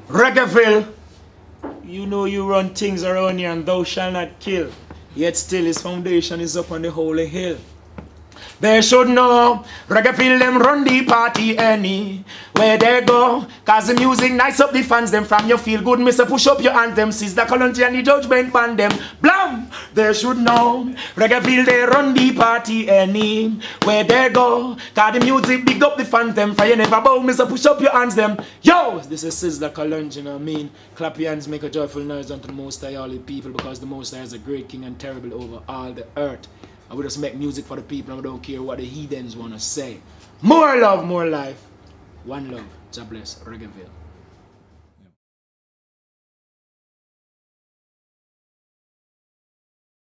Reggaeville, you know you run things around here and thou shalt not kill. Yet still his foundation is up on the holy hill. They should know, Reggaeville them run the party any where they go. Cause the music nice up the fans them from your feel good. Mister push up your anthem, Sizzla Reggaeville and the judgment band them. Blam! They should know, Reggaeville they run the party any where they go. Cause the music big up the fans them. For you never bow, Mister push up your hands them. Yo! This is Sizzla Reggaeville, you know what I mean? Clap your hands, make a joyful noise unto the Most High, all the people. Because the Most High is a great king and terrible over all the earth. I would just make music for the people and I don't care what the heathens want to say. More love, more life. One love. God bless. Reggaeville.